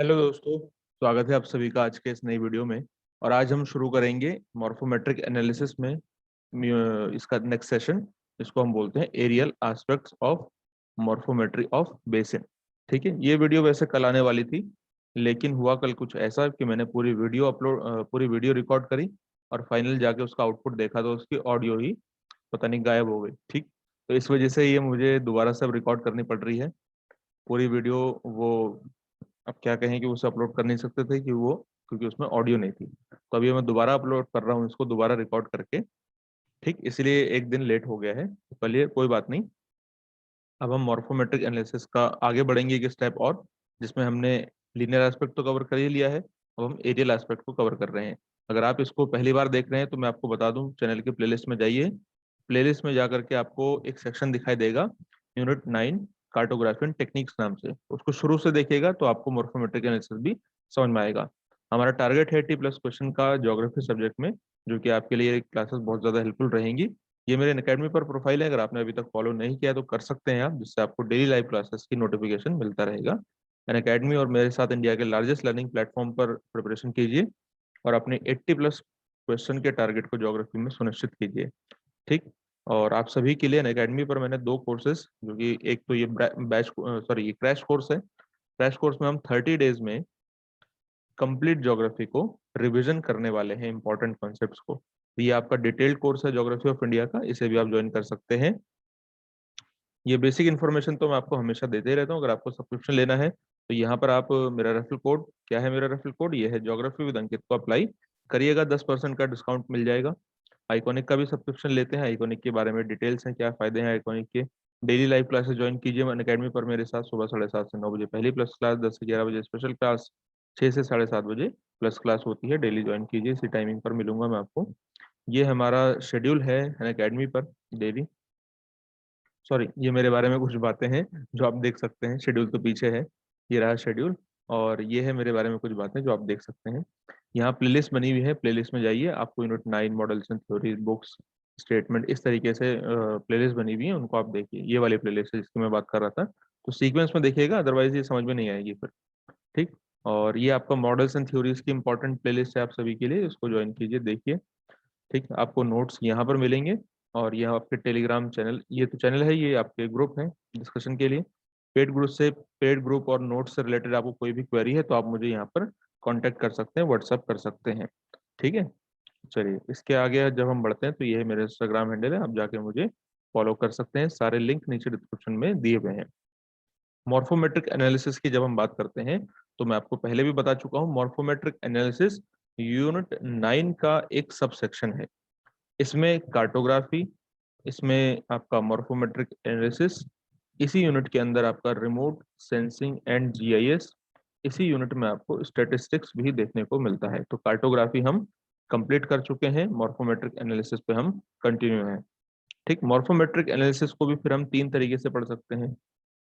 Hello दोस्तों, स्वागत है आप सभी का आज के इस नई वीडियो में। और आज हम शुरू करेंगे मॉर्फोमेट्रिक एनालिसिस में इसका नेक्स्ट सेशन, जिसको हम बोलते हैं areal aspects of morphometry of basin. ठीक है, ये वीडियो वैसे कल आने वाली थी, लेकिन हुआ कल कुछ ऐसा कि मैंने पूरी वीडियो रिकॉर्ड करी और फाइनल जाके उसका आउटपुट देखा तो उसकी ऑडियो ही पता नहीं गायब हो गई। ठीक, तो इस वजह से ये मुझे दोबारा सब रिकॉर्ड करनी पड़ रही है पूरी वीडियो। वो अब क्या कहें कि उसे अपलोड कर नहीं सकते थे कि वो, क्योंकि उसमें ऑडियो नहीं थी। तो अभी मैं दोबारा अपलोड कर रहा हूँ इसको, दोबारा रिकॉर्ड करके। ठीक, इसलिए एक दिन लेट हो गया है, तो चलिए कोई बात नहीं। अब हम मॉर्फोमेट्रिक एनालिसिस का आगे बढ़ेंगे एक स्टेप और, जिसमें हमने लीनियर एस्पेक्ट तो कवर कर ही लिया है। अब हम एरियल एस्पेक्ट को कवर कर रहे हैं। अगर आप इसको पहली बार देख रहे हैं तो मैं आपको बता दूं, चैनल के प्लेलिस्ट में जाइए। प्लेलिस्ट में जाकर के आपको एक सेक्शन दिखाई देगा, यूनिट 9 कार्टोग्राफी एंड टेक्निक्स नाम से। उसको शुरू से देखिएगा तो आपको मॉर्फोमेट्रिक एनालिसिस भी समझ में आएगा। हमारा टारगेट है 80+ क्वेश्चन का ज्योग्राफी सब्जेक्ट में, जो कि आपके लिए क्लासेस बहुत ज़्यादा हेल्पफुल रहेंगी। ये मेरे अकेडमी पर प्रोफाइल है, अगर आपने अभी तक फॉलो नहीं किया तो कर सकते हैं आप, जिससे आपको डेली लाइव क्लासेस की नोटिफिकेशन मिलता रहेगा। एन अकेडमी और मेरे साथ इंडिया के लार्जेस्ट लर्निंग प्लेटफॉर्म पर प्रिपरेशन कीजिए और अपने 80+ क्वेश्चन के टारगेट को ज्योग्राफी में सुनिश्चित कीजिए। ठीक, और आप सभी के लिए अन अकेडमी पर मैंने 2 कोर्सेज, जो कि एक तो ये ये क्रैश कोर्स है। क्रैश कोर्स में हम 30 डेज में कंप्लीट ज्योग्राफी को रिवीजन करने वाले हैं, इंपॉर्टेंट कॉन्सेप्ट्स को। तो ये आपका डिटेल्ड कोर्स है ज्योग्राफी ऑफ इंडिया का, इसे भी आप ज्वाइन कर सकते हैं। ये बेसिक इन्फॉर्मेशन तो मैं आपको हमेशा देते ही रहता हूँ। अगर आपको सब्सक्रिप्शन लेना है तो यहाँ पर आप मेरा रेफरल कोड, क्या है मेरा रेफरल कोड, ये है ज्योग्राफी विद अंकित, को अप्लाई करिएगा, 10% का डिस्काउंट मिल जाएगा। आइकॉनिक का भी सब्सक्रिप्शन लेते हैं, आइकॉनिक के बारे में डिटेल्स हैं, क्या फायदे हैं आइकॉनिक के। डेली लाइव क्लासेस ज्वाइन कीजिए अकेडमी पर मेरे साथ, सुबह 7:30 से 9 बजे पहली प्लस क्लास, 10 से 11 बजे स्पेशल क्लास, 6 से 7:30 बजे प्लस क्लास होती है। डेली ज्वाइन कीजिए, इसी टाइमिंग पर मिलूंगा मैं आपको। ये हमारा शेड्यूल है अकेडमी पर डेली। सॉरी, ये मेरे बारे में कुछ बातें हैं जो आप देख सकते हैं, शेड्यूल तो पीछे है, ये रहा शेड्यूल। और ये है मेरे बारे में कुछ बातें जो आप देख सकते हैं। यहाँ प्लेलिस्ट बनी हुई है, प्लेलिस्ट में जाइए, आपको unit 9 models and theory books statement इस तरीके से प्लेलिस्ट बनी हुई है, उनको आप देखिए। ये वाली प्लेलिस्ट है जिसकी मैं बात कर रहा था, तो सीक्वेंस में देखिएगा, अदरवाइज ये समझ में नहीं आएगी फिर। ठीक, और ये आपका मॉडल्स एंड थ्योरीज की इंपॉर्टेंट प्लेलिस्ट है आप सभी के लिए, इसको ज्वाइन कीजिए, देखिए। ठीक, आपको नोट्स यहाँ पर मिलेंगे। और यह आपके टेलीग्राम चैनल, ये तो चैनल है, ये आपके ग्रुप है डिस्कशन के लिए। पेड ग्रुप और नोट्स से रिलेटेड आपको कोई भी क्वेरी है तो आप मुझे यहाँ पर कांटेक्ट कर सकते हैं, व्हाट्सअप कर सकते हैं। ठीक है, चलिए इसके आगे जब हम बढ़ते हैं तो ये है मेरा इंस्टाग्राम हैंडल है, आप जाके मुझे फॉलो कर सकते हैं, सारे लिंक नीचे डिस्क्रिप्शन में दिए हुए हैं। मॉर्फोमेट्रिक एनालिसिस की जब हम बात करते हैं तो मैं आपको पहले भी बता चुका हूँ, मॉर्फोमेट्रिक एनालिसिस यूनिट 9 का एक सब सेक्शन है। इसमें कार्टोग्राफी, इसमें आपका मॉर्फोमेट्रिक एनालिसिस, इसी यूनिट के अंदर आपका रिमोट सेंसिंग एंड जीआईएस, इसी यूनिट में आपको स्टैटिस्टिक्स भी देखने को मिलता है। तो कार्टोग्राफी हम कंप्लीट कर चुके हैं, मॉर्फोमेट्रिक एनालिसिस पे हम कंटिन्यू हैं। ठीक, मॉर्फोमेट्रिक एनालिसिस को भी फिर हम 3 तरीके से पढ़ सकते हैं।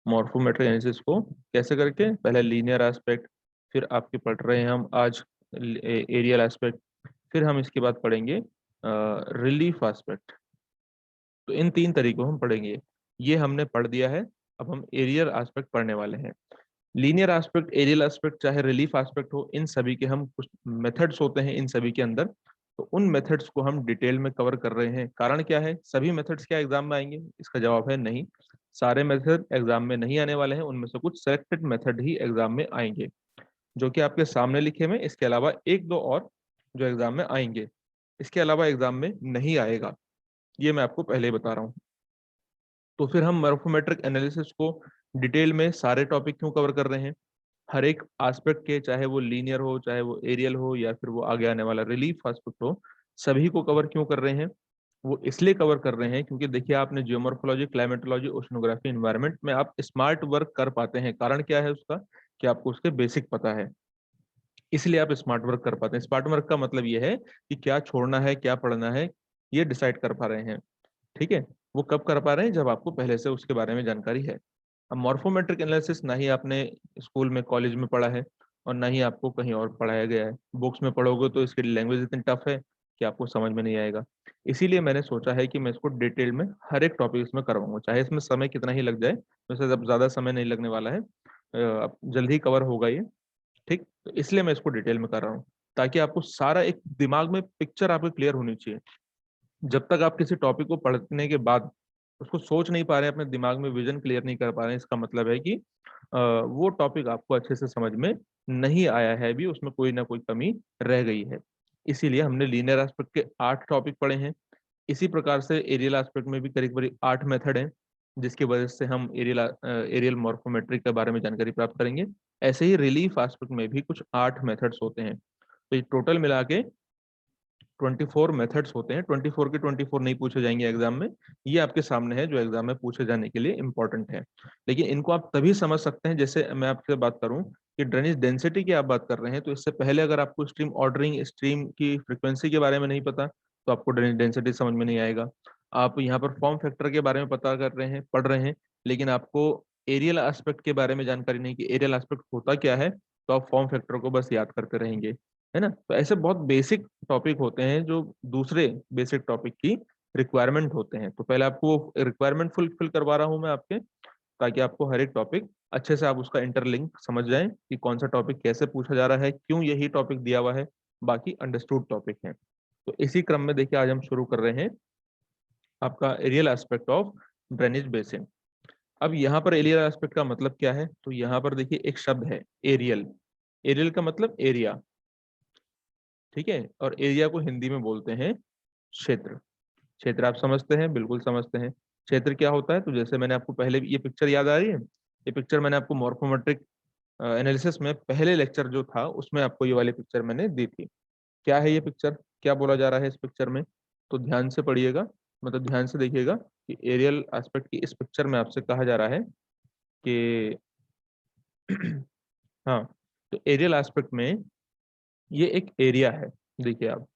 मॉर्फोमेट्रिक एनालिसिस को कैसे करके, पहले लीनियर एस्पेक्ट, फिर आपके पढ़ रहे हैं हम आज एरियल एस्पेक्ट, फिर हम इसके बाद पढ़ेंगे रिलीफ एस्पेक्ट। तो इन 3 तरीकों हम पढ़ेंगे, ये हमने पढ़ दिया है। अब हम एरियल एस्पेक्ट पढ़ने वाले हैं। लीनियर एस्पेक्ट, एरियल एस्पेक्ट, चाहे रिलीफ एस्पेक्ट हो, इन सभी के हम कुछ मेथड्स होते हैं इन सभी के अंदर। तो उन मेथड्स को हम डिटेल में कवर कर रहे हैं। कारण क्या है, सभी मेथड्स क्या एग्जाम में आएंगे, इसका जवाब है नहीं। सारे मेथड एग्जाम में नहीं आने वाले हैं, उनमें से कुछ सेलेक्टेड मेथड ही एग्जाम में आएंगे, जो कि आपके सामने लिखे हुए। इसके अलावा एक दो और जो एग्जाम में आएंगे, इसके अलावा एग्जाम में नहीं आएगा, ये मैं आपको पहले ही बता रहा हूँ। तो फिर हम मॉर्फोमेट्रिक एनालिसिस को डिटेल में सारे टॉपिक क्यों कवर कर रहे हैं, हर एक एस्पेक्ट के, चाहे वो लीनियर हो, चाहे वो एरियल हो, या फिर वो आगे आने वाला रिलीफ एस्पेक्ट हो, सभी को कवर क्यों कर रहे हैं। वो इसलिए कवर कर रहे हैं क्योंकि देखिए, आपने जियोमॉर्फोलॉजी, क्लाइमेटोलॉजी, ओशनोग्राफी, एनवायरनमेंट में आप स्मार्ट वर्क कर पाते हैं। कारण क्या है उसका, कि आपको उसके बेसिक पता है, इसलिए आप स्मार्ट वर्क कर पाते हैं। स्मार्ट वर्क का मतलब ये है कि क्या छोड़ना है, क्या पढ़ना है, ये डिसाइड कर पा रहे हैं। ठीक है, वो कब कर पा रहे हैं, जब आपको पहले से उसके बारे में जानकारी है। अब मॉर्फोमेट्रिक एनालिसिस ना ही आपने स्कूल में, कॉलेज में पढ़ा है, और ना ही आपको कहीं और पढ़ाया गया है। बुक्स में पढ़ोगे तो इसकी लैंग्वेज इतनी टफ है कि आपको समझ में नहीं आएगा। इसीलिए मैंने सोचा है कि मैं इसको डिटेल में हर एक टॉपिक इसमें करवाऊंगा, चाहे इसमें समय कितना ही लग जाए। वैसे अब ज़्यादा समय नहीं लगने वाला है, अब जल्दी कवर होगा ये। ठीक, तो इसलिए मैं इसको डिटेल में कर रहा हूँ, ताकि आपको सारा एक दिमाग में पिक्चर आपको क्लियर होनी चाहिए। जब तक आप किसी टॉपिक को पढ़ने के बाद उसको सोच नहीं पा रहे हैं, अपने दिमाग में विजन क्लियर नहीं कर पा रहे हैं, इसका मतलब है कि वो टॉपिक आपको अच्छे से समझ में नहीं आया है, भी उसमें कोई ना कोई कमी रह गई है। इसीलिए हमने लीनियर एस्पेक्ट के 8 टॉपिक पढ़े हैं। इसी प्रकार से एरियल एस्पेक्ट में भी करीब करीब 8 मेथड हैं, जिसकी वजह से हम एरियल मॉर्फोमेट्रिक के बारे में जानकारी प्राप्त करेंगे। ऐसे ही रिलीफ एस्पेक्ट में भी कुछ 8 मेथड्स होते हैं। तो ये टोटल मिला के 24 मेथड्स होते हैं। 24 के 24 नहीं पूछे जाएंगे एग्जाम में, ये आपके सामने है जो एग्जाम में पूछे जाने के लिए इंपॉर्टेंट है। लेकिन इनको आप तभी समझ सकते हैं, जैसे मैं आपसे बात करूं कि ड्रेनेज डेंसिटी की आप बात कर रहे हैं, तो इससे पहले अगर आपको स्ट्रीम ऑर्डरिंग, स्ट्रीम की फ्रिक्वेंसी के बारे में नहीं पता, तो आपको ड्रेनेज डेंसिटी समझ में नहीं आएगा। आप यहाँ पर फॉर्म फैक्टर के बारे में पता कर रहे हैं, पढ़ रहे हैं, लेकिन आपको एरियल एस्पेक्ट के बारे में जानकारी नहीं कि एरियल एस्पेक्ट होता क्या है, तो आप फॉर्म फैक्टर को बस याद करते रहेंगे, है ना। तो ऐसे बहुत बेसिक टॉपिक होते हैं जो दूसरे बेसिक टॉपिक की रिक्वायरमेंट होते हैं। तो पहले आपको रिक्वायरमेंट फुलफिल करवा रहा हूं मैं आपके, ताकि आपको हर एक टॉपिक अच्छे से आप उसका इंटरलिंक समझ जाएं कि कौन सा टॉपिक कैसे पूछा जा रहा है, क्यों यही टॉपिक दिया हुआ है, बाकी अंडरस्टूड टॉपिक है। तो इसी क्रम में देखिए आज हम शुरू कर रहे हैं आपका areal aspect of drainage basin. अब यहाँ पर एरियल एस्पेक्ट का मतलब क्या है, तो यहाँ पर देखिए एक शब्द है एरियल। एरियल का मतलब एरिया, ठीक है, और एरिया को हिंदी में बोलते हैं क्षेत्र। क्षेत्र आप समझते हैं, बिल्कुल समझते हैं। क्षेत्र क्या होता है, तो जैसे मैंने आपको पहले, ये पिक्चर याद आ रही है, ये पिक्चर मैंने आपको मॉर्फोमेट्रिक एनालिसिस में पहले लेक्चर जो था उसमें आपको ये वाली पिक्चर मैंने दी थी। क्या है ये पिक्चर, क्या बोला जा रहा है इस पिक्चर में, तो ध्यान से पढ़िएगा, मतलब ध्यान से देखिएगा कि एरियल एस्पेक्ट की इस पिक्चर में आपसे कहा जा रहा है कि हाँ, तो एरियल एस्पेक्ट में ये एक एरिया है। देखिए आप,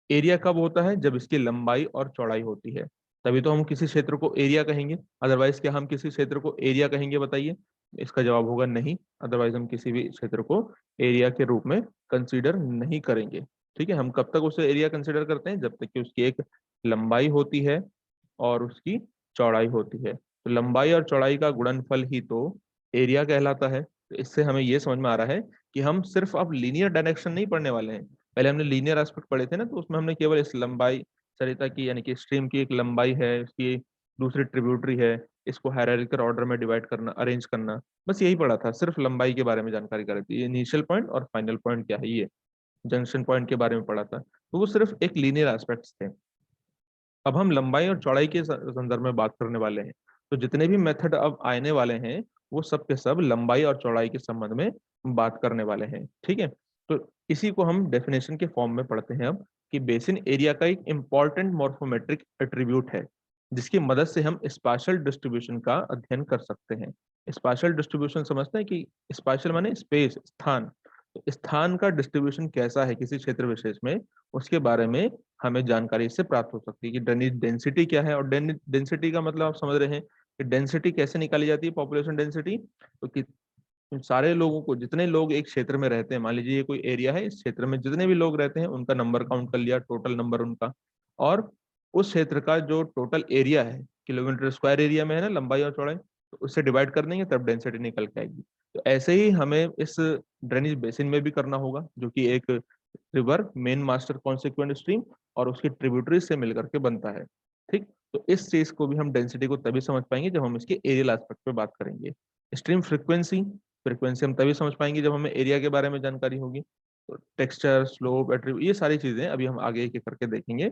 एरिया कब होता है, जब इसकी लंबाई और चौड़ाई होती है, तभी तो हम किसी क्षेत्र को एरिया कहेंगे। अदरवाइज क्या हम किसी क्षेत्र को एरिया कहेंगे, बताइए। इसका जवाब होगा नहीं, अदरवाइज हम किसी भी क्षेत्र को एरिया के रूप में कंसीडर नहीं करेंगे। ठीक है, हम कब तक उसे एरिया कंसीडर करते हैं, जब तक कि उसकी एक लंबाई होती है और उसकी चौड़ाई होती है। तो लंबाई और चौड़ाई का गुणनफल ही तो एरिया कहलाता है। तो इससे हमें यह समझ में आ रहा है कि हम सिर्फ अब लीनियर डायरेक्शन नहीं पढ़ने वाले हैं। पहले हमने लीनियर एस्पेक्ट पढ़े थे ना, तो उसमें हमने केवल इस लंबाई, सरिता की यानी कि स्ट्रीम की एक लंबाई है, इसकी दूसरी ट्रिब्यूटरी है, इसको हायरार्किकल ऑर्डर में डिवाइड करना, अरेंज करना, बस यही पढ़ा था। सिर्फ लंबाई के बारे में जानकारी कर रही थी, ये इनिशियल पॉइंट और फाइनल पॉइंट क्या है, ये जंक्शन पॉइंट के बारे में पढ़ा था। तो वो सिर्फ एक लीनियर एस्पेक्ट्स थे। अब हम लंबाई और चौड़ाई के संदर्भ में बात करने वाले हैं। तो जितने भी मेथड अब आने वाले हैं, वो सब के सब लंबाई और चौड़ाई के संबंध में बात करने वाले हैं। ठीक है, तो इसी को हम डेफिनेशन के फॉर्म में पढ़ते हैं अब, कि बेसिन एरिया का एक इंपॉर्टेंट मॉर्फोमेट्रिक एट्रीब्यूट है, जिसकी मदद से हम स्पाशियल डिस्ट्रीब्यूशन का अध्ययन कर सकते हैं। स्पाशियल डिस्ट्रीब्यूशन समझते हैं कि स्पाशियल माने स्पेस, स्थान। तो स्थान का डिस्ट्रीब्यूशन कैसा है किसी क्षेत्र विशेष में, उसके बारे में हमें जानकारी इससे प्राप्त हो सकती है कि ड्रेनेज डेंसिटी क्या है। और डेंसिटी का मतलब आप समझ रहे हैं कि डेंसिटी कैसे निकाली जाती है, पॉपुलेशन डेंसिटी। तो कि सारे लोगों को, जितने लोग एक क्षेत्र में रहते हैं, मान लीजिए ये कोई एरिया है, इस क्षेत्र में जितने भी लोग रहते हैं उनका नंबर काउंट कर लिया, टोटल नंबर उनका, और उस क्षेत्र का जो टोटल एरिया है, किलोमीटर स्क्वायर एरिया में है ना लंबाई और चौड़ाई, तो उससे डिवाइड कर देंगे तब डेंसिटी निकल के आएगी। तो ऐसे ही हमें इस ड्रेनेज बेसिन में भी करना होगा, जो कि एक river main master consequent stream और उसकी ट्रिब्यूटरी से मिलकर के बनता है। ठीक, तो इस चीज को भी हम डेंसिटी को तभी समझ पाएंगे जब हम इसके एरियल एस्पेक्ट पे बात करेंगे। स्ट्रीम फ्रीक्वेंसी, फ्रीक्वेंसी हम तभी समझ पाएंगे जब हमें एरिया के बारे में जानकारी होगी। तो टेक्सचर, स्लोप, एट्रीब्यूट, ये सारी चीजें अभी हम आगे एक एक करके देखेंगे,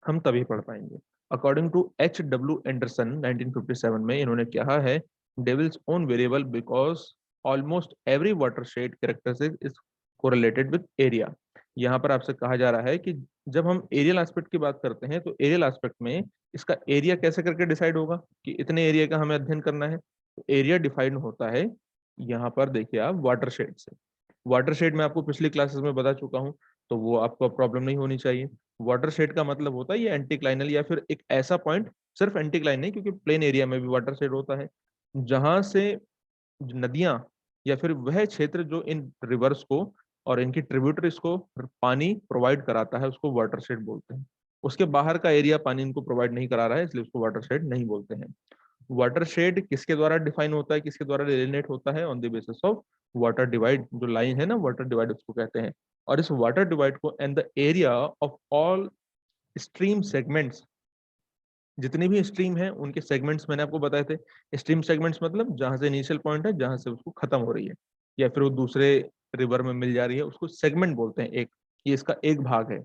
हम तभी पढ़ पाएंगे। According to H.W. एंडरसन 1957 में इन्होंने कहा है, devil's own variable because almost every watershed characteristic is correlated with area. यहाँ पर आपसे कहा जा रहा है कि जब हम एरियल एस्पेक्ट की बात करते हैं, तो एरियल एस्पेक्ट में इसका एरिया कैसे करके डिसाइड होगा कि इतने एरिया का हमें अध्ययन करना है। तो एरिया डिफाइंड होता है, यहाँ पर देखिए आप, वाटरशेड से। वाटरशेड में आपको पिछली क्लासेस में बता चुका हूँ, तो वो आपको प्रॉब्लम नहीं होनी चाहिए। वाटरशेड का मतलब होता है ये एंटीक्लाइनल, या फिर एक ऐसा पॉइंट, सिर्फ एंटीक्लाइन नहीं, क्योंकि प्लेन एरिया में भी वाटरशेड होता है, जहां से नदियां या फिर वह क्षेत्र जो इन रिवर्स को और इनकी ट्रिब्यूटरीज को पानी प्रोवाइड कराता है, उसको वाटरशेड बोलते हैं। उसके बाहर का एरिया पानी इनको प्रोवाइड नहीं करा रहा है, इसलिए उसको वाटरशेड नहीं बोलते हैं। वाटरशेड किसके द्वारा डिफाइन होता है, किसके द्वारा डेलिनेट होता है, on the basis of water divide, जो लाइन है ना वाटर डिवाइड उसको कहते हैं। और इस वाटर डिवाइड को and the area of all stream segments, जितने भी स्ट्रीम है उनके सेगमेंट्स मैंने आपको बताए थे। स्ट्रीम सेगमेंट्स मतलब जहां से इनिशियल पॉइंट है, जहां से उसको खत्म हो रही है या फिर वो दूसरे रिवर में मिल जा रही है, उसको सेगमेंट बोलते हैं एक। ये इसका एक भाग है।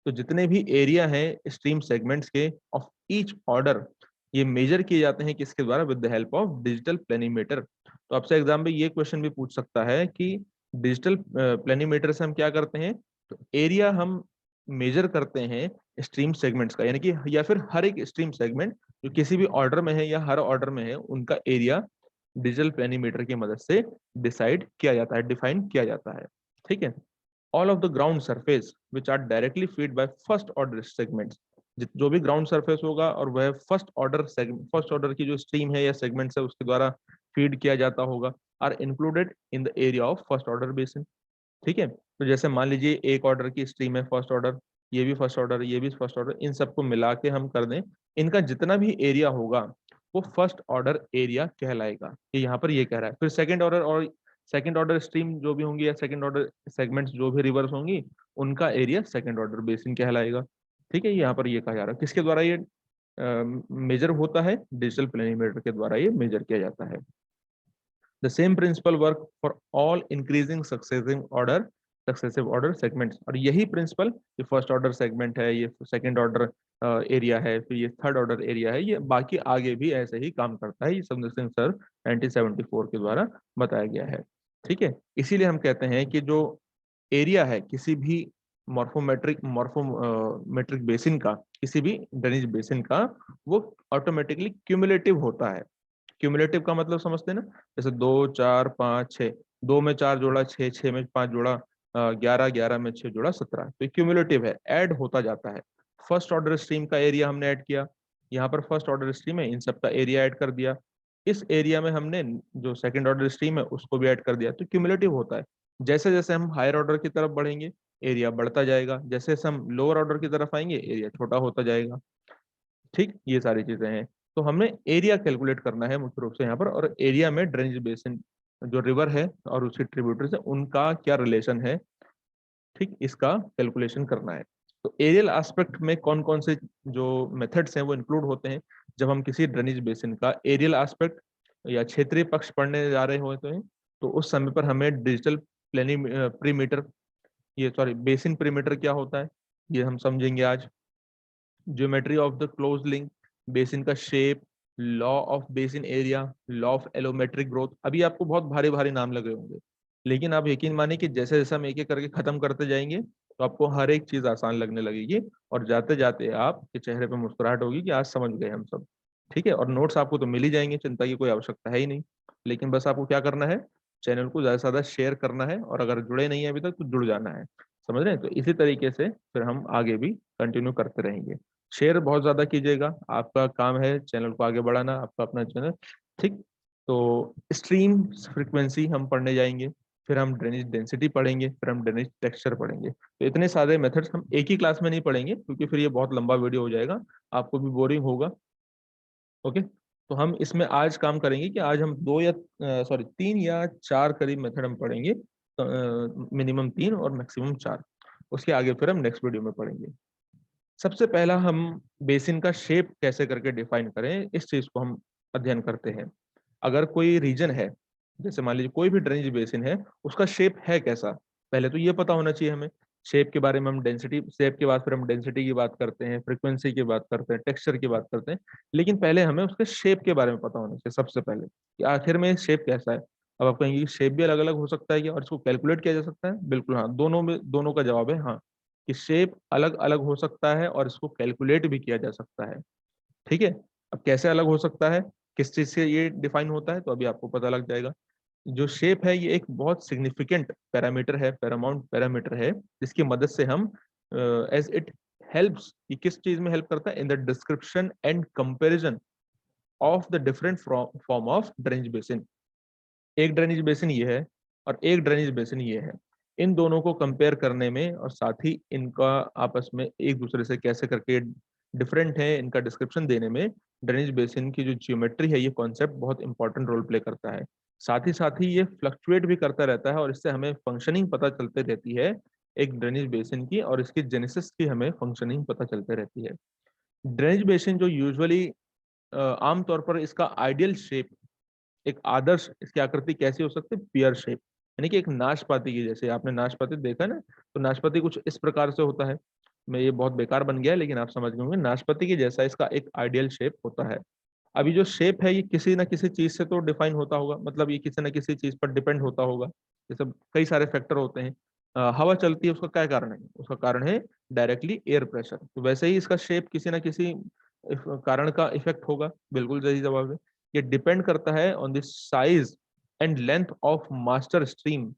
तो जितने भी एरिया है स्ट्रीम सेगमेंट्स के ऑफ ईच ऑर्डर, ये मेजर किए जाते हैं किसके द्वारा, with the help of digital प्लेनीमीटर। तो आपसे एग्जाम में ये क्वेश्चन भी पूछ सकता है कि डिजिटल प्लेनीमीटर से हम क्या करते हैं। तो एरिया हम मेजर करते हैं स्ट्रीम सेगमेंट्स का, यानी कि या फिर हर एक स्ट्रीम सेगमेंट जो किसी भी ऑर्डर में है या हर ऑर्डर में है, उनका एरिया डिजिटल प्लेनीमीटर की मदद से डिसाइड किया जाता है, डिफाइन किया जाता है। ठीक है। All of the ground surface which are directly feed by first order segments, जो भी ग्राउंड सरफेस होगा और वह फर्स्ट ऑर्डर की जो स्ट्रीम है या सेगमेंट्स है उसके द्वारा फीड किया जाता होगा, are included in the area of first order basin. ठीक है। तो जैसे मान लीजिए एक ऑर्डर की स्ट्रीम है फर्स्ट ऑर्डर, ये भी फर्स्ट ऑर्डर, ये भी फर्स्ट ऑर्डर, इन सबको मिला के हम कर दें, इनका जितना भी एरिया होगा वो फर्स्ट ऑर्डर एरिया कहलाएगा। ये यहाँ पर ये कह रहा है। फिर सेकंड ऑर्डर और सेकंड ऑर्डर स्ट्रीम जो भी होंगी या सेकंड ऑर्डर सेगमेंट्स जो भी रिवर्स होंगी, उनका एरिया सेकंड ऑर्डर बेसिन कहलाएगा। ठीक है। यहाँ पर ये कहा जा रहा है किसके द्वारा ये मेजर होता है, डिजिटल प्लेनीमीटर के द्वारा ये मेजर किया जाता है। The same principle work for all increasing successive order segments। और यही प्रिंसिपल, ये फर्स्ट ऑर्डर सेगमेंट है, ये सेकंड ऑर्डर एरिया है, फिर ये थर्ड ऑर्डर एरिया है, ये बाकी आगे भी ऐसे ही काम करता है। ये सुंदर सिंह सर 1974 के द्वारा बताया गया है। ठीक है। इसीलिए हम कहते हैं कि जो एरिया है किसी भी मॉर्फोमेट्रिक बेसिन का, किसी भी ड्रेनेज बेसिन का, वो ऑटोमेटिकली क्यूमुलेटिव होता है। क्यूमुलेटिव का मतलब समझते हैं ना, जैसे 2 4 5 6, 2 में 4 जोड़ा 6, 6 में 5 जोड़ा 11, 11 में 6 जोड़ा 17। तो क्यूमुलेटिव है, ऐड होता जाता है। फर्स्ट ऑर्डर स्ट्रीम का एरिया हमने ऐड किया, यहाँ पर फर्स्ट ऑर्डर स्ट्रीम है, इन सब का एरिया ऐड कर दिया। इस एरिया में हमने जो सेकंड ऑर्डर स्ट्रीम है उसको भी ऐड कर दिया, तो क्यूमुलेटिव होता है। जैसे जैसे हम हायर ऑर्डर की तरफ बढ़ेंगे एरिया बढ़ता जाएगा, जैसे जैसे हम लोअर ऑर्डर की तरफ आएंगे एरिया छोटा होता जाएगा। ठीक, ये सारी चीजें हैं। तो हमने एरिया कैलकुलेट करना है मुख्य रूप से यहाँ पर, और एरिया में ड्रेनेज बेसिन जो रिवर है और उसके ट्रिब्यूटरीज है उनका क्या रिलेशन है, ठीक, इसका कैलकुलेशन करना है। तो एरियल एस्पेक्ट में कौन कौन से जो मेथड्स हैं वो इंक्लूड होते हैं जब हम किसी ड्रेनेज बेसिन का एरियल एस्पेक्ट या क्षेत्रीय पक्ष पढ़ने जा रहे होते हैं। तो उस समय पर हमें डिजिटल प्लेनी प्रीमीटर, ये सॉरी बेसिन प्रीमीटर क्या होता है ये हम समझेंगे आज। Geometry of the close link, basin का shape, law of basin area, law of allometric growth. अभी आपको बहुत भारी भारी नाम लगे होंगे, लेकिन आप यकीन मानिए कि जैसे जैसे हम एक एक करके खत्म करते जाएंगे तो आपको हर एक चीज आसान लगने लगेगी, और जाते जाते आपके चेहरे पे मुस्कुराहट होगी कि आज समझ गए हम सब। ठीक है। और नोट्स आपको तो मिल ही जाएंगे, चिंता की कोई आवश्यकता है ही नहीं। लेकिन बस आपको क्या करना है, चैनल को ज्यादा से ज्यादा शेयर करना है, और अगर जुड़े नहीं है अभी तक तो जुड़ जाना है। समझ रहे हैं। तो इसी तरीके से फिर हम आगे भी कंटिन्यू करते रहेंगे। शेयर बहुत ज्यादा कीजिएगा, आपका काम है चैनल को आगे बढ़ाना, आपका अपना चैनल। ठीक। तो स्ट्रीम फ्रीक्वेंसी हम पढ़ने जाएंगे, फिर हम ड्रेनेज डेंसिटी पढ़ेंगे, फिर हम ड्रेनेज टेक्सचर पढ़ेंगे। तो इतने सारे मेथड्स हम एक ही क्लास में नहीं पढ़ेंगे क्योंकि फिर ये बहुत लंबा वीडियो हो जाएगा, आपको भी बोरिंग होगा। ओके। तो हम इसमें आज काम करेंगे कि आज हम 3 या 4 करीब मेथड हम पढ़ेंगे, मिनिमम 3 और मैक्सिमम 4। उसके आगे फिर हम नेक्स्ट वीडियो में पढ़ेंगे। सबसे पहला हम बेसिन का शेप कैसे करके डिफाइन करें, इस चीज को हम अध्ययन करते हैं। अगर कोई रीजन है, जैसे मान लीजिए कोई भी ड्रेनेज बेसिन है, उसका शेप है कैसा, पहले तो ये पता होना चाहिए हमें। शेप के बारे में हम डेंसिटी, शेप के बाद फिर हम डेंसिटी की बात करते हैं, फ्रीक्वेंसी की बात करते हैं, टेक्सचर की बात करते हैं। लेकिन पहले हमें उसके शेप के बारे में पता होना चाहिए सबसे पहले, कि आखिर में शेप कैसा है। अब आप कहेंगे शेप भी अलग अलग हो सकता है क्या, और इसको कैलकुलेट किया जा सकता है? बिल्कुल हाँ, दोनों में, दोनों का जवाब है हाँ, कि शेप अलग अलग हो सकता है और इसको कैलकुलेट भी किया जा सकता है। ठीक है। अब कैसे अलग हो सकता है, किस चीज से ये डिफाइन होता है, तो अभी आपको पता लग जाएगा। जो शेप है ये एक बहुत सिग्निफिकेंट पैरामीटर है, पैरामाउंट पैरामीटर है, जिसकी मदद से हम एज इट हेल्प्स, ये किस चीज में हेल्प करता है, in the description and comparison of the different form of drainage basin. एक ड्रेनेज बेसिन ये है और एक ड्रेनेज बेसिन ये है, इन दोनों को कंपेयर करने में और साथ ही इनका आपस में एक दूसरे से कैसे करके डिफरेंट है, इनका डिस्क्रिप्शन देने में ड्रेनेज बेसिन की जो जियोमेट्री है, ये कॉन्सेप्ट बहुत इंपॉर्टेंट रोल प्ले करता है। साथ ही ये फ्लक्चुएट भी करता रहता है और इससे हमें फंक्शनिंग पता चलते रहती है एक ड्रेनेज बेसिन की, और इसकी जेनेसिस की हमें फंक्शनिंग पता चलते रहती है। ड्रेनेज बेसिन जो यूजुअली आमतौर पर इसका आइडियल शेप, एक आदर्श इसकी आकृति कैसी हो सकती है, पियर शेप, यानी कि एक नाशपाती की जैसे। आपने नाशपाती देखा ना, तो नाशपाती कुछ इस प्रकार से होता है। मैं ये बहुत बेकार बन गया है, लेकिन आप समझ गए होंगे, नाशपाती की जैसा इसका एक आइडियल शेप होता है। अभी जो शेप है ये किसी ना किसी चीज से तो डिफाइन होता होगा, मतलब ये किसी ना किसी चीज पर डिपेंड होता होगा। जैसे कई सारे फैक्टर होते हैं। हवा चलती है, उसका क्या कारण है, उसका कारण है डायरेक्टली एयर प्रेशर। तो वैसे ही इसका शेप किसी ना किसी कारण का इफेक्ट होगा। बिल्कुल सही जवाब है। ये डिपेंड करता है on the size and length of master stream.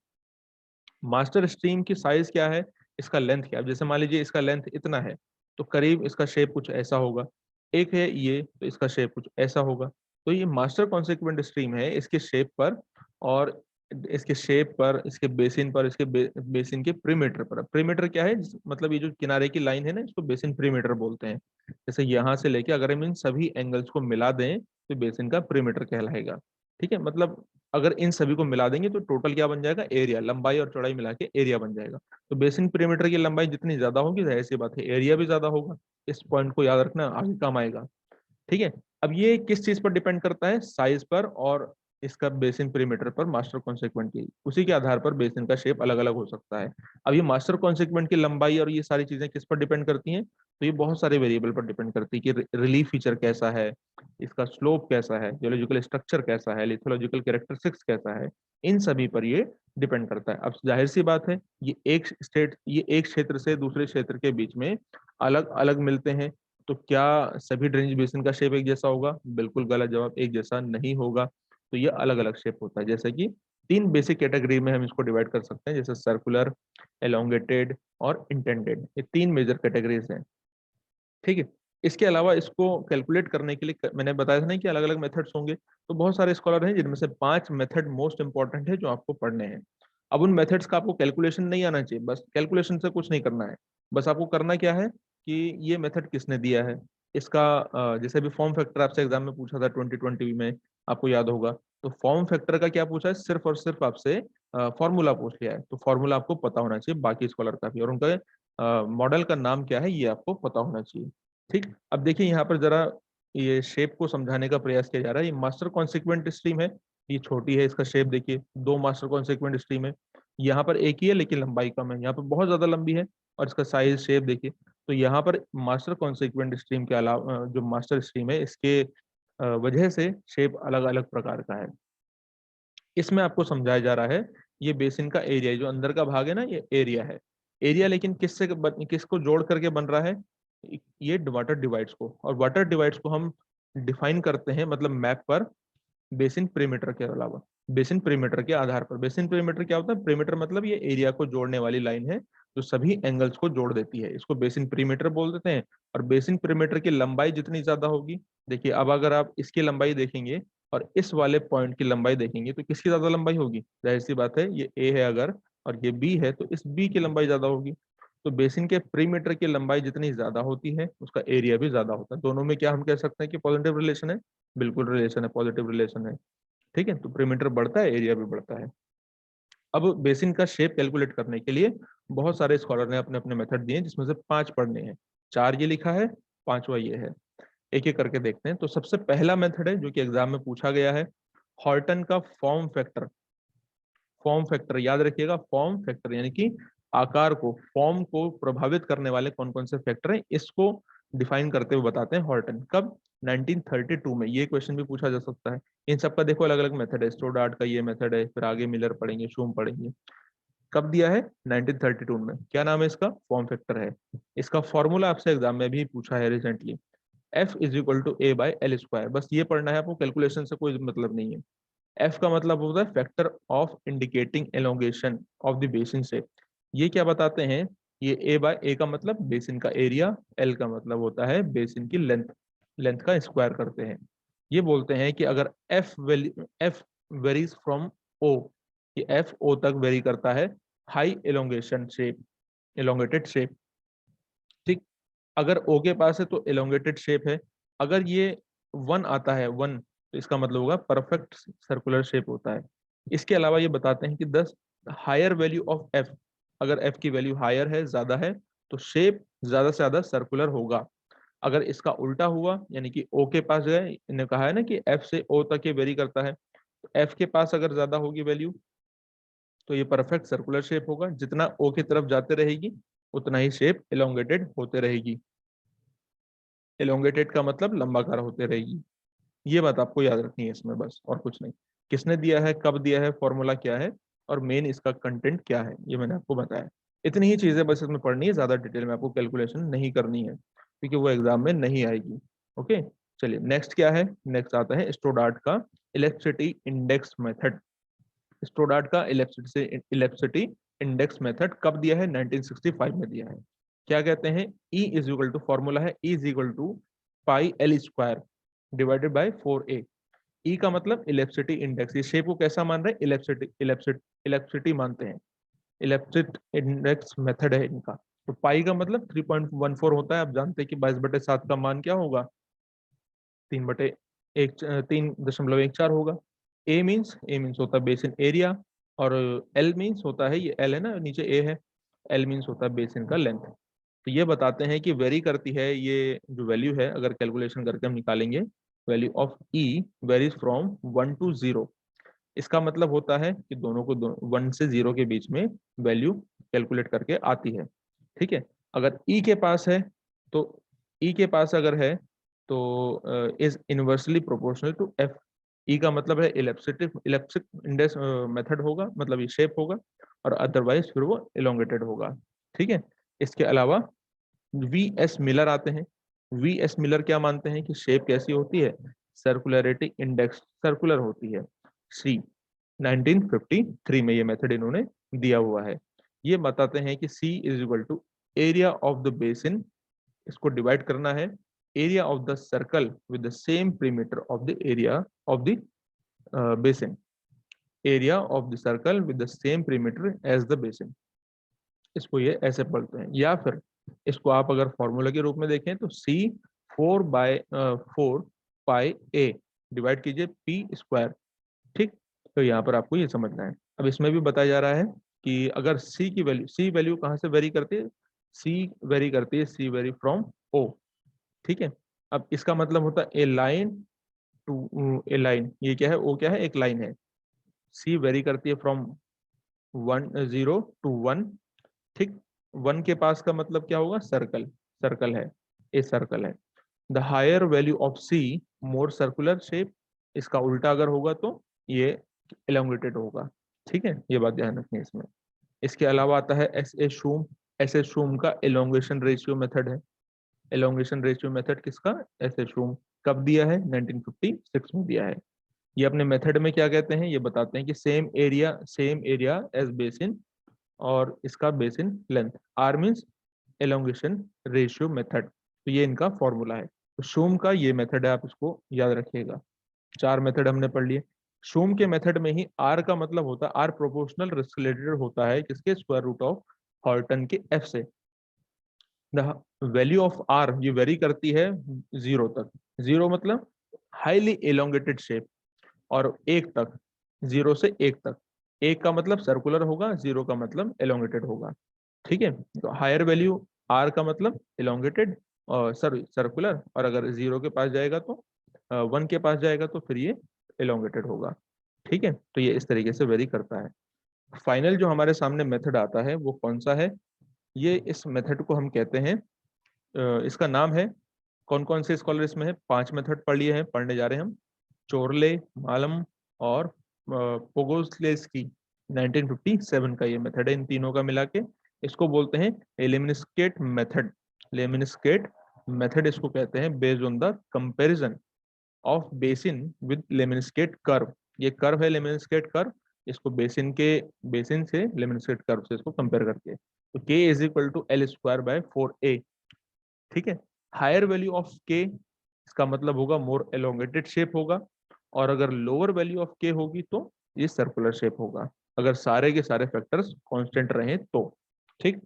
Master stream की साइज क्या है, इसका लेंथ क्या है। जैसे मान लीजिए इसका लेंथ इतना है, तो करीब इसका शेप कुछ ऐसा होगा। एक है ये, तो इसका शेप कुछ ऐसा होगा। तो ये मास्टर कॉन्सिक्वेंट स्ट्रीम है, इसके शेप पर और इसके शेप पर, इसके बेसिन पर, इसके बेसिन के प्रीमीटर पर। प्रीमीटर क्या है, मतलब ये जो किनारे की लाइन है ना, इसको बेसिन प्रीमीटर बोलते हैं। जैसे यहाँ से लेके अगर हम इन सभी एंगल्स को मिला दें तो बेसिन का प्रीमीटर कहलाएगा। ठीक है, मतलब अगर इन सभी को मिला देंगे तो टोटल क्या बन जाएगा, एरिया, लंबाई और चौड़ाई मिला के एरिया बन जाएगा। तो बेसिन पेरीमीटर की लंबाई जितनी ज्यादा होगी, जाहिर सी बात है एरिया भी ज्यादा होगा। इस पॉइंट को याद रखना, आगे काम आएगा। ठीक है। अब ये किस चीज पर डिपेंड करता है, साइज पर और इसका बेसिन पेरीमीटर पर, मास्टर कॉन्सिक्वेंट की। उसी के आधार पर बेसिन का शेप अलग अलग हो सकता है। अब ये मास्टर कॉन्सिक्वेंट की लंबाई और ये सारी चीजें किस पर डिपेंड करती हैं, तो ये बहुत सारे वेरिएबल पर डिपेंड करती है कि रिलीफ फीचर कैसा है, इसका स्लोप कैसा है, जियोलॉजिकल स्ट्रक्चर कैसा है, लिथोलॉजिकल कैरेक्टरिस्टिक्स कैसा है। इन सभी पर ये डिपेंड करता है। अब जाहिर सी बात है, ये एक क्षेत्र से दूसरे क्षेत्र के बीच में अलग अलग मिलते हैं। तो क्या सभी ड्रेनेज बेसिन का शेप एक जैसा होगा, बिल्कुल गलत जवाब, एक जैसा नहीं होगा। तो ये अलग अलग शेप होता है। जैसे कि तीन बेसिक कैटेगरी में हम इसको डिवाइड कर सकते हैं, जैसे सर्कुलर, एलोंगेटेड और इंटेंडेड। ये तीन मेजर कैटेगरीज हैं। ठीक है। इसके अलावा इसको कैलकुलेट करने के लिए मैंने बताया था ना कि अलग अलग मेथड्स होंगे। तो बहुत सारे स्कॉलर हैं जिनमें से 5 मेथड मोस्ट इंपॉर्टेंट है जो आपको पढ़ने हैं। अब उन मेथड्स का आपको कैलकुलेशन नहीं आना चाहिए, बस कैलकुलेशन से कुछ नहीं करना है। बस आपको करना क्या है कि ये मेथड किसने दिया है, इसका जैसे अभी फॉर्म फैक्टर आपसे एग्जाम में पूछा था 2020 में, आपको याद होगा। तो फॉर्म फैक्टर का क्या पूछा है, सिर्फ और सिर्फ आपसे फॉर्मूला पूछ लिया है। तो फॉर्मूला आपको पता होना चाहिए, बाकी स्कॉलर का भी, और उनका मॉडल का नाम क्या है ये आपको पता होना चाहिए। ठीक। अब देखिए यहाँ पर जरा ये शेप को समझाने का प्रयास किया जा रहा है। ये मास्टर कॉन्सिक्वेंट स्ट्रीम है, ये छोटी है, इसका शेप देखिए। दो मास्टर कॉन्सिक्वेंट स्ट्रीम है, यहाँ पर एक ही है लेकिन लंबाई कम है, यहाँ पर बहुत ज्यादा लंबी है और इसका साइज शेप देखिए। तो यहाँ पर मास्टर कॉन्सिक्वेंट स्ट्रीम के अलावा जो मास्टर स्ट्रीम है, इसके वजह से शेप अलग अलग प्रकार का है। इसमें आपको समझाया जा रहा है ये बेसिन का एरिया, जो अंदर का भाग है ना, ये एरिया है। एरिया लेकिन किसको जोड़ करके बन रहा है, ये वाटर डिवाइड्स को। और वाटर डिवाइड्स को हम डिफाइन करते हैं, मतलब मैप पर, बेसिन पेरीमीटर के अलावा, बेसिन पेरीमीटर के आधार पर। बेसिन पेरीमीटर क्या होता है, पेरीमीटर मतलब ये एरिया को जोड़ने वाली लाइन है जो सभी एंगल्स को जोड़ देती है, इसको बेसिन पेरीमीटर बोल देते हैं। और बेसिन पेरीमीटर की लंबाई जितनी ज्यादा होगी, देखिए अब अगर आप इसकी लंबाई देखेंगे और इस वाले पॉइंट की लंबाई देखेंगे तो किसकी ज्यादा लंबाई होगी, जाहिर सी बात है ये ए है अगर और ये बी है तो इस बी की लंबाई ज्यादा होगी। तो बेसिन के पेरीमीटर की लंबाई जितनी ज्यादा होती है उसका एरिया भी ज्यादा होता है। दोनों में क्या हम कह सकते हैं कि पॉजिटिव रिलेशन है, बिल्कुल रिलेशन है, पॉजिटिव रिलेशन है। ठीक है, तो पेरीमीटर बढ़ता है, एरिया भी बढ़ता है। अब बेसिन का शेप कैलकुलेट करने के लिए बहुत सारे स्कॉलर ने अपने अपने मेथड दिए, जिसमें से 5 पढ़ने हैं। 4 ये लिखा है, 5वां ये है। एक एक करके देखते हैं। तो सबसे पहला मेथड है जो कि एग्जाम में पूछा गया है, हॉर्टन का फॉर्म फैक्टर। फॉर्म फैक्टर याद रखिएगा, फॉर्म फैक्टर यानी कि आकार को, फॉर्म को प्रभावित करने वाले कौन कौन से फैक्टर हैं, इसको डिफाइन करते हुए बताते हैं हॉर्टन। कब, 1932 में। ये क्वेश्चन भी पूछा जा सकता है। इन सबका देखो अलग अलग मेथड है, स्टोडार्ट का ये मेथड है, फिर आगे मिलर पढ़ेंगे, शूम पढ़ेंगे। कब दिया है, 1932 में। क्या नाम है इसका, फॉर्म फैक्टर है। इसका फॉर्मूला आपसे एग्जाम में भी पूछा है recently, F is equal to A by L square. बस ये पढ़ना है आपको, कैलकुलेशन से कोई मतलब नहीं है। एफ का मतलब होता है factor of indicating elongation of the basin shape. ये क्या बताते हैं, ये ए बाय ए का मतलब बेसिन का एरिया, एल का मतलब होता है बेसिन की लेंथ, लेंथ का स्क्वायर करते हैं। ये बोलते हैं कि अगर एफ वेरीज फ्रॉम ओ, ये एफ ओ तक वेरी करता है, high elongation shape, elongated shape. ठीक। अगर ओ के पास है तो एलोंगेटेड शेप है। अगर ये 1 आता है 1, तो इसका मतलब होगा परफेक्ट सर्कुलर शेप होता है। इसके अलावा ये बताते हैं कि 10 हायर वैल्यू ऑफ एफ, अगर एफ की वैल्यू हायर है, ज्यादा है, तो शेप ज्यादा से ज्यादा सर्कुलर होगा। अगर इसका उल्टा हुआ, यानी कि ओ के पास गए, इन्हें कहा है ना कि एफ से ओ तक ये वेरी करता है, तो एफ के पास अगर ज्यादा होगी वैल्यू, तो ये परफेक्ट सर्कुलर शेप होगा। जितना ओ की तरफ जाते रहेगी उतना ही शेप एलोंगेटेड होते रहेगी। एलोंगेटेड का मतलब लंबाकार होते रहेगी। ये बात आपको याद रखनी है इसमें, बस और कुछ नहीं। किसने दिया है, कब दिया है, फॉर्मूला क्या है, और मेन इसका कंटेंट क्या है, ये मैंने आपको बताया। इतनी ही चीजें बस इसमें पढ़नी है, ज्यादा डिटेल में आपको कैलकुलेशन नहीं करनी है, क्योंकि वो एग्जाम में नहीं आएगी। ओके, चलिए नेक्स्ट क्या है। नेक्स्ट आता है स्टोडार्ट का इलेप्सिटी इंडेक्स मेथड। स्टोडार्ट का इलेप्सिटी इंडेक्स मेथड कब दिया है, 1965 में दिया है। क्या कहते हैं, E is equal to, formula है E is equal to pi L square divided by 4a। E का मतलब इलेप्सिटी इंडेक्स, ये शेप को कैसा मान रहे हैं, इलेप्सिटी मानते हैं। इलेप्सिट इंडेक्स मेथड है इनका। तो पाई का मतलब 3.14 होता है। आप जानते हैं कि 22/7 का मान क्या होगा, 3.14 होगा। ए मीन्स होता है बेसिन एरिया, और एल मीन्स होता है, ये एल है ना, नीचे ए है, एल मीन्स होता है बेसिन का लेंथ। तो ये बताते हैं कि वेरी करती है, ये जो वैल्यू है अगर कैलकुलेशन करके हम निकालेंगे, value of E varies from 1 to 0। इसका मतलब होता है कि दोनों को 1 से 0 के बीच में वैल्यू कैलकुलेट करके आती है। ठीक है, अगर ई के पास है, तो ई के पास अगर है तो is inversely proportional to F. E का मतलब है इलेप्सिक इंडेक्स मेथड होगा, मतलब ये शेप होगा, और अदरवाइज फिर वो एलोंगेटेड होगा। ठीक है, इसके अलावा वी एस मिलर आते हैं। वी एस मिलर क्या मानते हैं कि शेप कैसी होती है, सर्कुलरिटी इंडेक्स सर्कुलर होती है। सी 1953 में ये मेथड इन्होंने दिया हुआ है। ये बताते हैं कि C is equal to area of the basin, इसको डिवाइड करना है area of the circle with the same perimeter of the area of the basin, area of the circle with the same perimeter as the basin. इसको ये ऐसे पढ़ते हैं, या फिर इसको आप अगर फॉर्मूला के रूप में देखें तो C 4/4 पाई ए डिवाइड कीजिए पी स्क्वायर। ठीक, तो यहाँ पर आपको ये समझना है। अब इसमें भी बताया जा रहा है कि अगर सी वैल्यू कहाँ से वेरी करती है, सी वेरी फ्रॉम ओ। ठीक है, अब इसका मतलब होता है ए लाइन टू ए लाइन, ये क्या है, ओ क्या है, एक लाइन है। सी वेरी करती है फ्रॉम 0 to 1। ठीक, 1 के पास का मतलब क्या होगा, सर्कल, सर्कल है, ए सर्कल है। The higher value of C more circular shape, इसका उल्टा अगर होगा तो ये एलोंगेटेड होगा। ठीक है, ये बात ध्यान रखनी है इसमें। इसके अलावा आता है एस एस शूम का एलोंगेशन रेशियो मेथड है। एलोंगेशन रेशियो मेथड किसका, एस एस शूम। कब दिया है, 1956 में दिया है। ये अपने मेथड में क्या कहते हैं, ये बताते हैं कि सेम एरिया एज बेसिन, और इसका basin length, R means elongation ratio method. तो ये इनका फॉर्मूला है। तो शूम का ये मेथड है, आप इसको याद रखिएगा। 4 मेथड हमने पढ़ लिए। शूम के मेथड में ही आर का मतलब होता है, आर प्रोपोर्शनल रिलेटेड होता है किसके, स्क्वायर रूट ऑफ हॉर्टन के एफ से। द वैल्यू ऑफ आर ये वेरी करती है 0 तक। 0 मतलब हाईली एलोंगेटेड शेप, और 1 तक, 0 से 1 तक। 1 का मतलब सर्कुलर होगा, 0 का मतलब एलोंगेटेड होगा। ठीक है, तो हायर वैल्यू आर का मतलब एलोंगेटेड और सर्कुलर, और अगर 0 के पास जाएगा तो 1 के पास जाएगा तो फिर ये एलोंगेटेड होगा। ठीक है, तो ये इस तरीके से वेरी करता है। फाइनल जो हमारे सामने मेथड आता है वो कौन सा है, ये इस मेथड को हम कहते हैं, इसका नाम है, कौन कौन से स्कॉलर इसमें है, 5 मेथड पढ़ लिए हैं, पढ़ने जा रहे हैं हम। चोरले, मालम और पोगोस्लेस्की। 1957 का ये मेथड है इन तीनों का मिला के। इसको बोलते हैं लेमिनिस्केट मेथड। लेमिनिस्केट मेथड इसको कहते हैं, based on the comparison of basin with lemniscate curve. ये कर्व है लेमिनिस्केट कर्व, इसको बेसिन से लेमिनिस्केट कर्व से इसको कंपेयर करके। तो K is equal to L square by 4a। ठीक है, हायर वैल्यू ऑफ के, इसका मतलब होगा मोर एलोंगेटेड शेप होगा, और अगर लोअर वैल्यू ऑफ के होगी तो ये सर्कुलर शेप होगा, अगर सारे के सारे फैक्टर्स कांस्टेंट रहें तो। ठीक,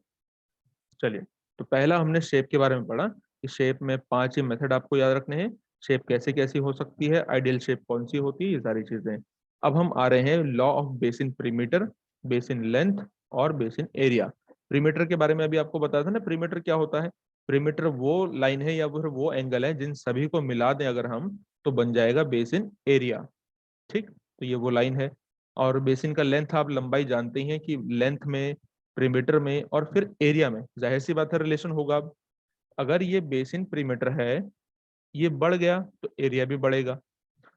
चलिए, तो पहला हमने शेप के बारे में पढ़ा कि शेप में 5 ही मेथड आपको याद रखने हैं। शेप कैसे कैसी हो सकती है, आइडियल शेप कौन सी होती है, ये सारी चीजें। अब हम आ रहे हैं law of basin perimeter, basin length और बेसिन एरिया। perimeter के बारे में अभी आपको बताया था ना, perimeter क्या होता है। perimeter वो लाइन है या फिर वो एंगल है जिन सभी को मिला दें अगर हम, तो बन जाएगा बेसिन एरिया। ठीक, तो ये वो लाइन है। और बेसिन का लेंथ आप लंबाई जानते ही हैं कि लेंथ में, perimeter में और फिर एरिया में जाहिर सी बात है रिलेशन होगा। अब अगर ये बेसिन perimeter है, ये बढ़ गया तो एरिया भी बढ़ेगा,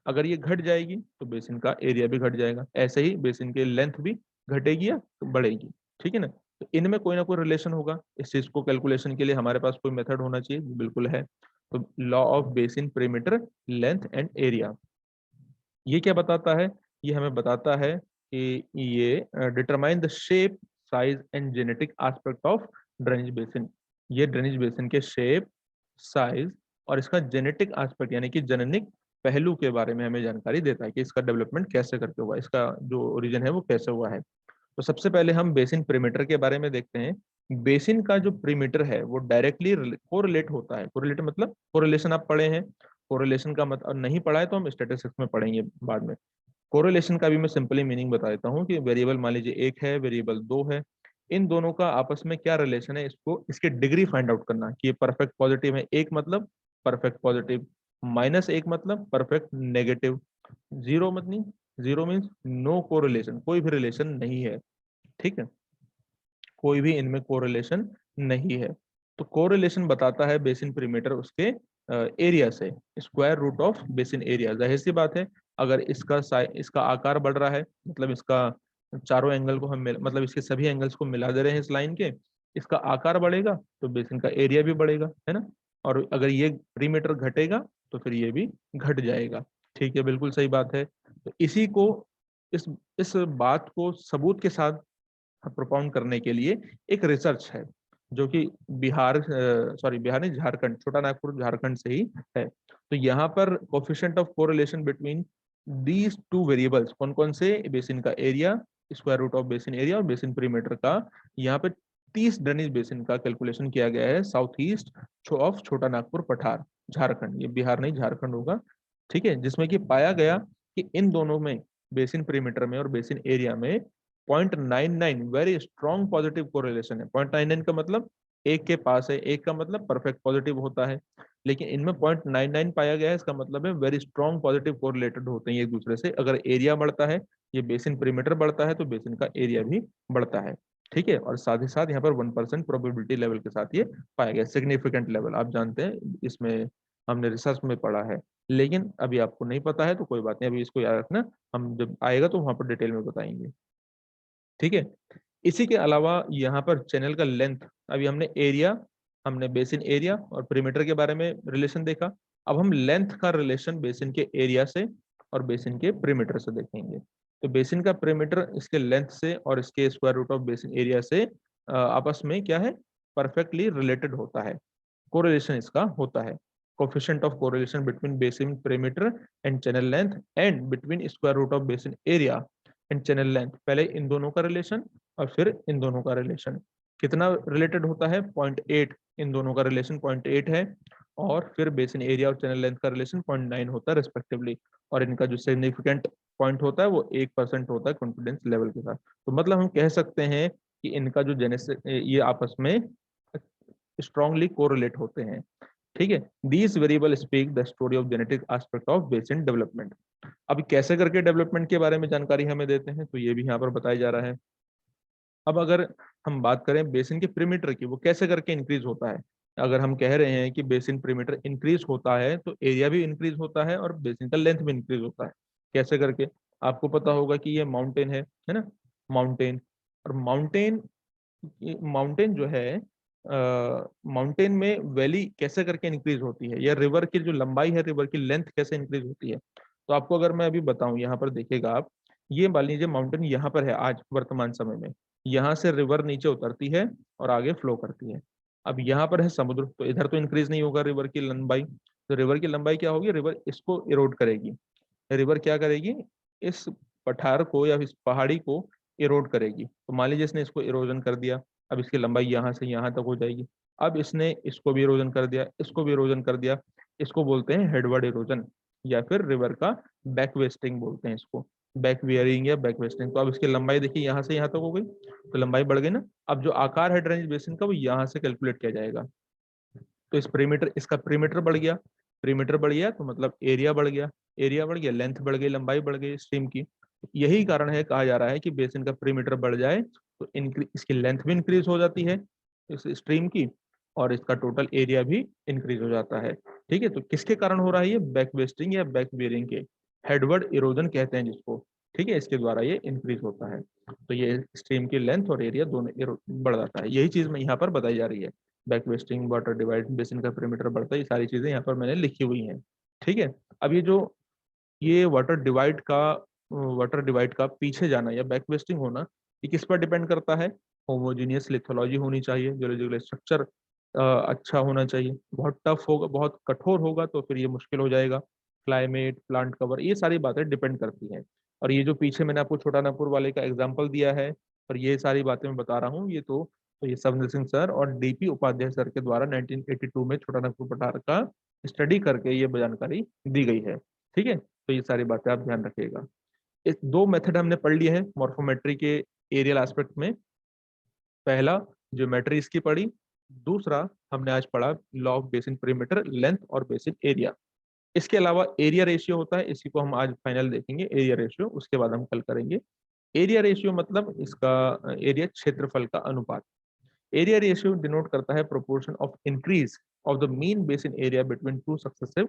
अगर ये घट जाएगी तो बेसिन का एरिया भी घट जाएगा, ऐसे ही बेसिन की लेंथ भी घटेगी या बढ़ेगी। ठीक है ना, तो इनमें कोई ना कोई रिलेशन होगा। इस चीज को कैलकुलेशन के लिए हमारे पास कोई मेथड होना चाहिए, बिल्कुल है। तो law of basin perimeter length and area, ये क्या बताता है, ये हमें बताता है कि ये determine the shape, size and genetic aspect of drainage basin. ये ड्रेनेज बेसिन के शेप, साइज और इसका जेनेटिक एस्पेक्ट यानी कि जननिक पहलू के बारे में हमें जानकारी देता है कि इसका डेवलपमेंट कैसे करके हुआ, इसका जो ओरिजिन है वो कैसे हुआ है। तो सबसे पहले हम बेसिन perimeter के बारे में देखते हैं। बेसिन का जो perimeter है वो डायरेक्टली कोरिलेट होता है। कोरिलेट मतलब कोरिलेशन आप पढ़े हैं, कोरिलेशन का मतलब नहीं पढ़ा है तो हम स्टैटिस्टिक्स में पढ़ेंगे बाद में। कोरिलेशन का भी मैं सिंपली मीनिंग बता देता हूँ कि वेरिएबल मान लीजिए एक है, वेरिएबल दो है, इन दोनों का आपस में क्या रिलेशन है, इसको इसके डिग्री फाइंड आउट करना कि ये परफेक्ट पॉजिटिव है, एक मतलब परफेक्ट पॉजिटिव, माइनस एक मतलब परफेक्ट नेगेटिव, जीरो मतलब, जीरो मीन्स नो कोरिलेशन, कोई भी रिलेशन नहीं है। ठीक है, कोई भी इनमें कोरिलेशन नहीं है। तो कोरिलेशन बताता है बेसिन perimeter उसके एरिया से, square root of basin area. जाहिर सी बात है, अगर इसका आकार बढ़ रहा है, मतलब इसका चारों एंगल को हम मतलब इसके सभी एंगल्स को मिला दे रहे हैं इस लाइन के, इसका आकार बढ़ेगा तो बेसिन का एरिया भी बढ़ेगा, है ना। और अगर ये perimeter घटेगा तो फिर ये भी घट जाएगा। ठीक है, बिल्कुल सही बात है। तो इसी को, इस इस बात को सबूत के साथ प्रोपाउंड करने के लिए एक रिसर्च है जो कि बिहार नहीं, झारखंड, छोटा नागपुर झारखंड से ही है। तो यहाँ पर coefficient of correlation between these two variables, कौन कौन से, बेसिन का area, square root of basin area और बेसिन perimeter का, यहाँ पे 30 ड्रेनेज बेसिन का कैलकुलेशन किया गया है साउथ ईस्ट ऑफ छोटा नागपुर पठार, झारखंड। ये बिहार नहीं झारखंड होगा। ठीक है, जिसमें कि पाया गया कि इन दोनों में, बेसिन perimeter में और बेसिन एरिया में 0.99 वेरी स्ट्रॉन्ग पॉजिटिव कोरिलेशन है। 0.99 का मतलब एक के पास है, एक का मतलब परफेक्ट पॉजिटिव होता है, लेकिन इनमें 0.99 पाया गया है, इसका मतलब है वेरी स्ट्रॉन्ग पॉजिटिव कोरिलेटेड होते हैं एक दूसरे से। अगर एरिया बढ़ता है, ये बेसिन perimeter बढ़ता है, तो बेसिन का एरिया भी बढ़ता है। ठीक है, और साथ ही साथ यहाँ पर 1% प्रोबेबिलिटी लेवल के साथ ये पाया गया, सिग्निफिकेंट लेवल। आप जानते हैं इसमें हमने रिसर्च में पढ़ा है, लेकिन अभी आपको नहीं पता है तो कोई बात नहीं, अभी इसको याद रखना, हम जब आएगा तो वहां पर डिटेल में बताएंगे। ठीक है, इसी के अलावा यहाँ पर चैनल का लेंथ, अभी हमने एरिया, हमने बेसिन एरिया और perimeter के बारे में रिलेशन देखा। अब हम लेंथ का रिलेशन बेसिन के एरिया से और बेसिन के perimeter से देखेंगे। तो बेसिन का perimeter इसके लेंथ से और इसके square root of basin area से आपस में क्या है, परफेक्टली रिलेटेड होता है, कोरिलेशन इसका होता है। Coefficient of correlation between basin perimeter and channel length and between square root of basin area and channel length, पहले इन दोनों का रिलेशन और फिर इन दोनों का रिलेशन कितना रिलेटेड होता है, 0.8, इन दोनों का रिलेशन 0.8 है, और फिर बेसिन एरिया और चैनल लेंथ का रिलेशन 0.9 होता है रिस्पेक्टिवली। और इनका जो सिग्निफिकेंट पॉइंट होता है वो 1% होता है कॉन्फिडेंस लेवल के साथ। तो मतलब हम कह सकते हैं कि इनका जो जेनेसिस, ये आपस में स्ट्रांगली कोरिलेट होते हैं। ठीक है, these variable speak the story of genetic aspect of basin development. अब कैसे करके डेवलपमेंट के बारे में जानकारी हमें देते हैं, तो ये भी यहाँ पर बताया जा रहा है। अब अगर हम बात करें बेसिन के perimeter की, वो कैसे करके इंक्रीज होता है। अगर हम कह रहे हैं कि बेसिन perimeter इंक्रीज होता है तो एरिया भी इंक्रीज होता है और बेसिन का लेंथ भी इंक्रीज होता है। कैसे करके, आपको पता होगा कि ये माउंटेन है ना, माउंटेन। और माउंटेन, माउंटेन जो है, माउंटेन में वैली कैसे करके इंक्रीज होती है, या रिवर की जो लंबाई है, रिवर की लेंथ कैसे इंक्रीज होती है। तो आपको अगर मैं अभी बताऊं, यहाँ पर देखिएगा आप, ये मान लीजिए माउंटेन यहाँ पर है आज वर्तमान समय में, यहाँ से रिवर नीचे उतरती है और आगे फ्लो करती है। अब यहाँ पर है समुद्र, तो इधर तो इंक्रीज नहीं होगा रिवर की लंबाई, तो रिवर की लंबाई क्या होगी, रिवर इसको इरोड करेगी। रिवर क्या करेगी, इस पठार को या इस पहाड़ी को इरोड करेगी। तो मान लीजिए इसने इसको इरोजन कर दिया, अब इसकी लंबाई यहाँ से यहाँ तक हो जाएगी। अब इसने इसको भी इरोजन कर दिया, इसको भी इरोजन कर दिया, इसको बोलते हैं हेडवर्ड इरोजन, या फिर रिवर का बैक वेस्टिंग बोलते हैं इसको, बैक वेयरिंग या बैक वेस्टिंग। तो अब इसकी लंबाई देखिए यहाँ से यहाँ तक हो गई, तो लंबाई बढ़ गई ना। अब जो आकार है ड्रेनेज बेसिन का वो यहाँ से कैलकुलेट किया जाएगा। तो इस पेरीमीटर, इसका पेरीमीटर बढ़ गया, पेरीमीटर बढ़ गया तो मतलब एरिया बढ़ गया, एरिया बढ़ गया, लेंथ बढ़ गई, लंबाई बढ़ गई स्ट्रीम की। यही कारण है, कहा जा रहा है कि बेसिन का पेरीमीटर बढ़ जाए तो इसकी लेंथ भी इंक्रीज हो जाती है इस स्ट्रीम की, और इसका टोटल एरिया भी इंक्रीज हो जाता है। ठीक है, तो किसके कारण हो रहा है ये? बैक वेस्टिंग या बैक बेरिंग के, हेडवर्ड इरोजन कहते हैं जिसको। ठीक है, इसके द्वारा ये इंक्रीज होता है। तो ये स्ट्रीम की लेंथ और एरिया दोनों बढ़ जाता है। यही चीज में यहाँ पर बताई जा रही है, back wasting, water divide, basin का पेरीमीटर बढ़ता है, ये सारी चीजें यहाँ पर मैंने लिखी हुई हैं। ठीक है, अब ये वाटर डिवाइड का पीछे जाना या बैक वेस्टिंग होना, ये किस पर डिपेंड करता है? होमोजीनियस लिथोलॉजी होनी चाहिए, जियोलॉजिकल स्ट्रक्चर अच्छा होना चाहिए। बहुत टफ होगा, बहुत कठोर होगा तो फिर ये मुश्किल हो जाएगा। क्लाइमेट, प्लांट कवर, ये सारी बातें डिपेंड करती हैं। और ये जो पीछे मैंने आपको छोटा नागपुर वाले का एग्जाम्पल दिया है, और ये सारी बातें मैं बता रहा हूँ, ये तो ये स्वप्निल सिंह सर और डीपी उपाध्याय सर के द्वारा 1982 में छोटा नागपुर पठार का स्टडी करके ये जानकारी दी गई है। ठीक है, तो ये सारी बातें आप ध्यान रखिएगा। इस दो मेथड हमने पढ़ लिए हैं मॉर्फोमेट्री के एरियल एस्पेक्ट में। पहला ज्योमेट्री इसकी पढ़ी, दूसरा हमने आज पढ़ा law of basin perimeter, length और बेसिन एरिया। इसके अलावा एरिया रेशियो होता है, इसी को हम आज फाइनल देखेंगे एरिया रेशियो, उसके बाद हम कल करेंगे। एरिया रेशियो मतलब इसका एरिया क्षेत्रफल का अनुपात। एरिया रेशियो डिनोट करता है proportion of increase of the mean basin area between two successive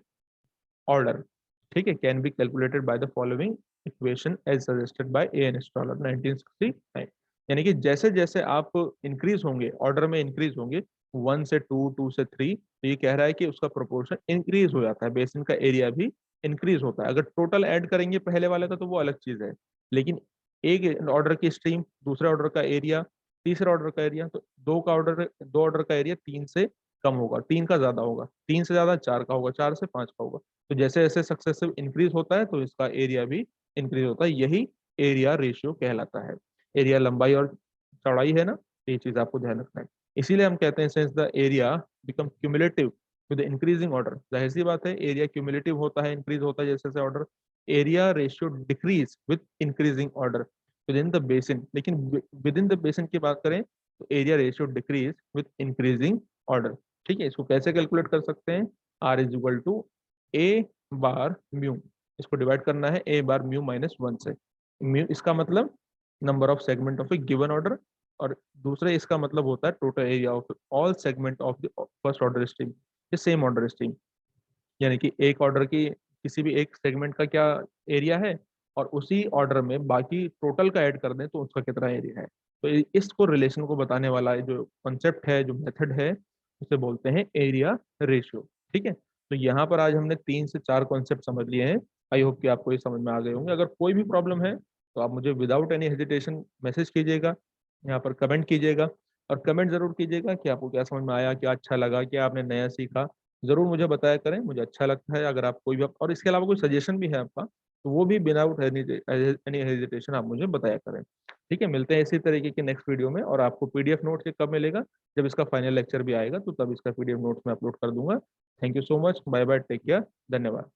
order. ठीक है, can be calculated by the following equation as suggested by A N. Strahler 1969। यानी कि जैसे जैसे आप इंक्रीज होंगे, ऑर्डर में इंक्रीज होंगे 1 से 2, 2 से 3, तो ये कह रहा है कि उसका प्रोपोर्शन इंक्रीज हो जाता है, बेसिन का एरिया भी इंक्रीज होता है। अगर टोटल ऐड करेंगे पहले वाले का तो वो अलग चीज है, लेकिन एक ऑर्डर की स्ट्रीम, दूसरे ऑर्डर का एरिया, तीसरे ऑर्डर का एरिया, तो दो ऑर्डर का एरिया 3 से कम होगा, 3 का ज्यादा होगा, 3 से ज्यादा 4 का होगा, 4 से 5 का होगा। तो जैसे जैसे सक्सेसिव इंक्रीज होता है तो इसका एरिया भी इंक्रीज होता है, यही एरिया रेशियो कहलाता है। एरिया लंबाई और चौड़ाई है ना, ये चीज आपको ध्यान रखना है। इसीलिए हम कहते हैं since the area become cumulative with increasing order, जाहिर सी बात है एरिया क्यूमुलेटिव होता है, इंक्रीज होता है जैसे जैसे order, area ratio decrease with increasing order within the basin. लेकिन विद इन द बेसिन की बात करें तो area ratio decrease with increasing order. ठीक है, इसको कैसे कैलकुलेट कर सकते हैं? R is equal to A bar mu, इसको डिवाइड करना है ए बार म्यू माइनस 1 से। म्यू इसका मतलब number of segment of A given order, और दूसरे इसका मतलब होता है total area of all segment of the first order stream, ये सेम ऑर्डर स्ट्रीम। यानी कि एक ऑर्डर की किसी भी एक सेगमेंट का क्या एरिया है, और उसी ऑर्डर में बाकी टोटल का ऐड कर दें तो उसका कितना एरिया है। तो इसको रिलेशन को बताने वाला जो कॉन्सेप्ट है, जो मेथड है, उसे बोलते हैं एरिया रेशियो। ठीक है, तो यहाँ पर आज हमने 3 से 4 कॉन्सेप्ट समझ लिए हैं। आई होप कि आपको ये समझ में आ गए होंगे। अगर कोई भी प्रॉब्लम है तो आप मुझे विदाउट एनी हेजिटेशन मैसेज कीजिएगा, यहाँ पर कमेंट कीजिएगा, और कमेंट जरूर कीजिएगा कि आपको क्या समझ में आया, क्या अच्छा लगा, क्या आपने नया सीखा। जरूर मुझे बताया करें, मुझे अच्छा लगता है अगर आप कोई भी, और इसके अलावा कोई सजेशन भी है आपका तो वो भी विदाउट एनी हेजिटेशन आप मुझे बताया करें। ठीक है, मिलते हैं इसी तरीके के नेक्स्ट वीडियो में। और आपको पीडीएफ नोट्स कब मिलेगा? जब इसका फाइनल लेक्चर भी आएगा तो तब इसका पीडीएफ नोट्स में अपलोड कर दूंगा। Thank you so much, bye bye, take care, धन्यवाद।